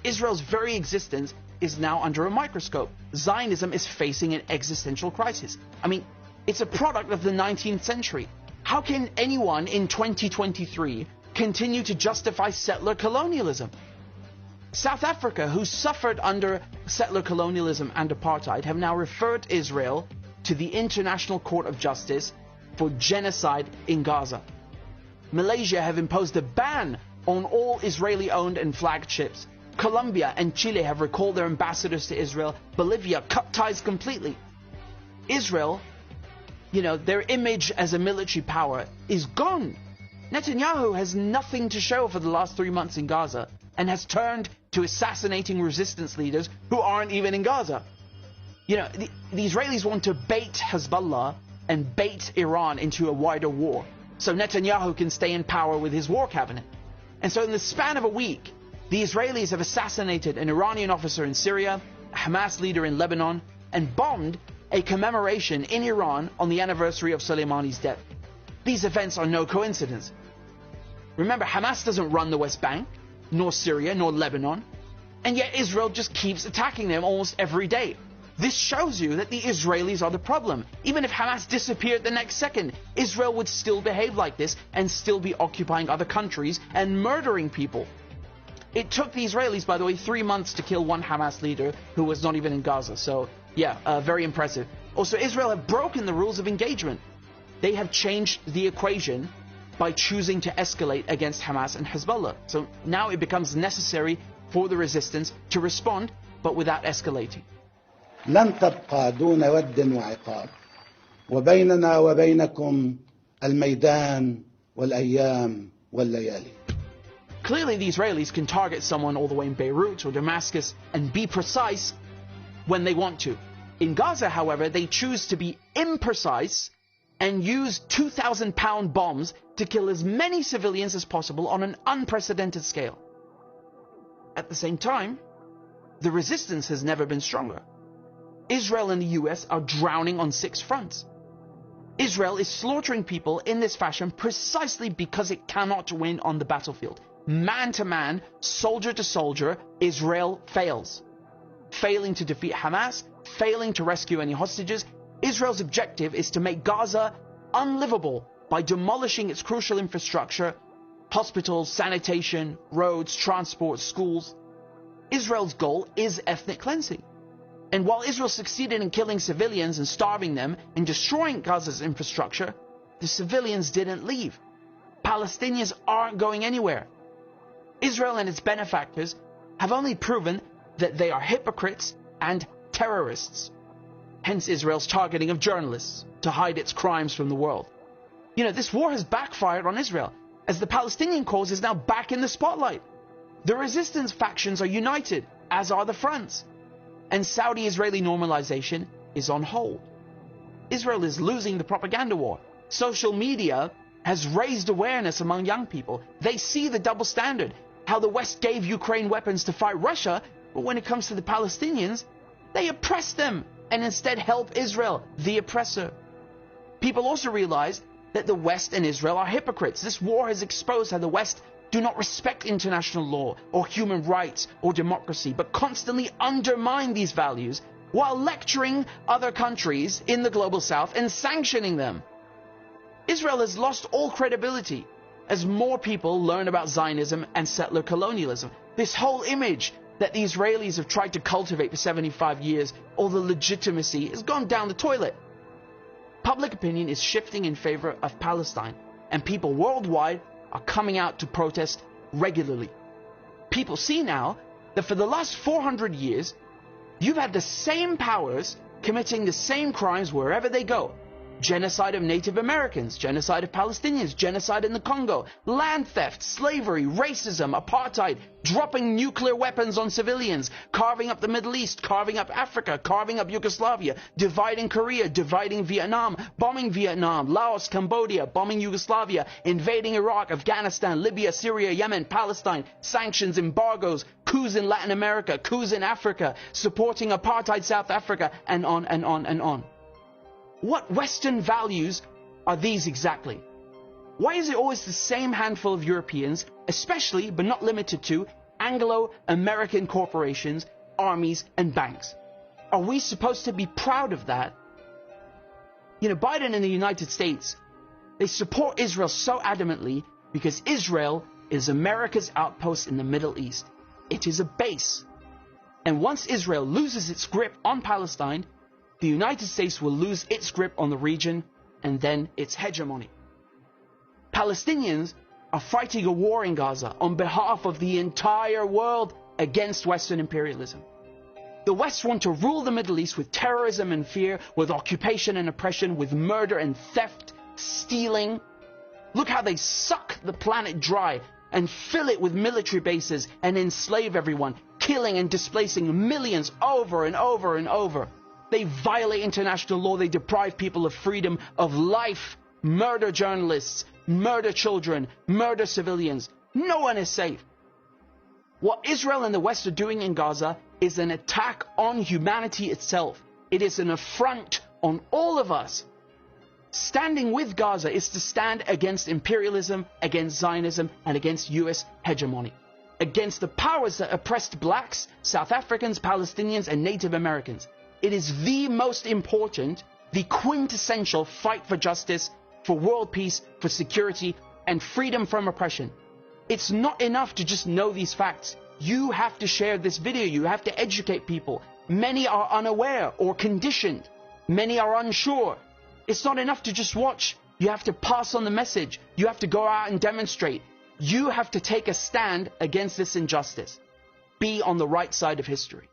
Israel's very existence is now under a microscope. Zionism is facing an existential crisis. I mean, it's a product of the 19th century. How can anyone in 2023 continue to justify settler colonialism? South Africa, who suffered under settler colonialism and apartheid, have now referred Israel to the International Court of Justice for genocide in Gaza. Malaysia have imposed a ban on all Israeli-owned and flagged ships. Colombia and Chile have recalled their ambassadors to Israel. Bolivia cut ties completely. Israel, you know, their image as a military power is gone. Netanyahu has nothing to show for the last 3 months in Gaza and has turned to assassinating resistance leaders who aren't even in Gaza. You know, the Israelis want to bait Hezbollah and bait Iran into a wider war so Netanyahu can stay in power with his war cabinet. And so in the span of a week, the Israelis have assassinated an Iranian officer in Syria, a Hamas leader in Lebanon, and bombed a commemoration in Iran on the anniversary of Soleimani's death. These events are no coincidence. Remember, Hamas doesn't run the West Bank, nor Syria, nor Lebanon, and yet Israel just keeps attacking them almost every day. This shows you that the Israelis are the problem. Even if Hamas disappeared the next second, Israel would still behave like this and still be occupying other countries and murdering people. It took the Israelis, by the way, 3 months to kill one Hamas leader who was not even in Gaza. So, yeah, very impressive. Also, Israel have broken the rules of engagement. They have changed the equation by choosing to escalate against Hamas and Hezbollah. So now it becomes necessary for the resistance to respond, but without escalating. لن تبقى دون ود وعقاب وبيننا وبينكم الميدان والأيام والليالي. Clearly, the Israelis can target someone all the way in Beirut or Damascus and be precise when they want to. In Gaza, however, they choose to be imprecise and use 2,000-pound bombs to kill as many civilians as possible on an unprecedented scale. At the same time, the resistance has never been stronger. Israel and the US are drowning on 6 fronts. Israel is slaughtering people in this fashion precisely because it cannot win on the battlefield. Man to man, soldier to soldier, Israel fails. Failing to defeat Hamas, failing to rescue any hostages, Israel's objective is to make Gaza unlivable by demolishing its crucial infrastructure, hospitals, sanitation, roads, transport, schools. Israel's goal is ethnic cleansing. And while Israel succeeded in killing civilians and starving them and destroying Gaza's infrastructure, the civilians didn't leave. Palestinians aren't going anywhere. Israel and its benefactors have only proven that they are hypocrites and terrorists. Hence Israel's targeting of journalists to hide its crimes from the world. You know, this war has backfired on Israel, as the Palestinian cause is now back in the spotlight. The resistance factions are united, as are the fronts. And Saudi-Israeli normalization is on hold. Israel is losing the propaganda war. Social media has raised awareness among young people. They see the double standard, how the West gave Ukraine weapons to fight Russia, but when it comes to the Palestinians, they oppress them and instead help Israel, the oppressor. People also realize that the West and Israel are hypocrites. This war has exposed how the West do not respect international law or human rights or democracy, but constantly undermine these values while lecturing other countries in the global south and sanctioning them. Israel has lost all credibility as more people learn about Zionism and settler colonialism. This whole image that the Israelis have tried to cultivate for 75 years, all the legitimacy, has gone down the toilet. Public opinion is shifting in favor of Palestine, and people worldwide are coming out to protest regularly. People see now that for the last 400 years, you've had the same powers committing the same crimes wherever they go. Genocide of Native Americans, genocide of Palestinians, genocide in the Congo, land theft, slavery, racism, apartheid, dropping nuclear weapons on civilians, carving up the Middle East, carving up Africa, carving up Yugoslavia, dividing Korea, dividing Vietnam, bombing Vietnam, Laos, Cambodia, bombing Yugoslavia, invading Iraq, Afghanistan, Libya, Syria, Yemen, Palestine, sanctions, embargoes, coups in Latin America, coups in Africa, supporting apartheid South Africa, and on and on and on. What Western values are these exactly? Why is it always the same handful of Europeans, especially but not limited to Anglo-American corporations, armies, and banks. Are we supposed to be proud of that? You know, Biden and the United States, they support Israel so adamantly because Israel is America's outpost in the Middle East. It is a base. And once Israel loses its grip on Palestine, the United States will lose its grip on the region and then its hegemony. Palestinians are fighting a war in Gaza on behalf of the entire world against Western imperialism. The West want to rule the Middle East with terrorism and fear, with occupation and oppression, with murder and theft, stealing. Look how they suck the planet dry and fill it with military bases and enslave everyone, killing and displacing millions over and over and over. They violate international law, they deprive people of freedom, of life, murder journalists, murder children, murder civilians. No one is safe. What Israel and the West are doing in Gaza is an attack on humanity itself. It is an affront on all of us. Standing with Gaza is to stand against imperialism, against Zionism, and against US hegemony. Against the powers that oppressed blacks, South Africans, Palestinians, and Native Americans. It is the most important, the quintessential fight for justice, for world peace, for security, and freedom from oppression. It's not enough to just know these facts. You have to share this video. You have to educate people. Many are unaware or conditioned. Many are unsure. It's not enough to just watch. You have to pass on the message. You have to go out and demonstrate. You have to take a stand against this injustice. Be on the right side of history.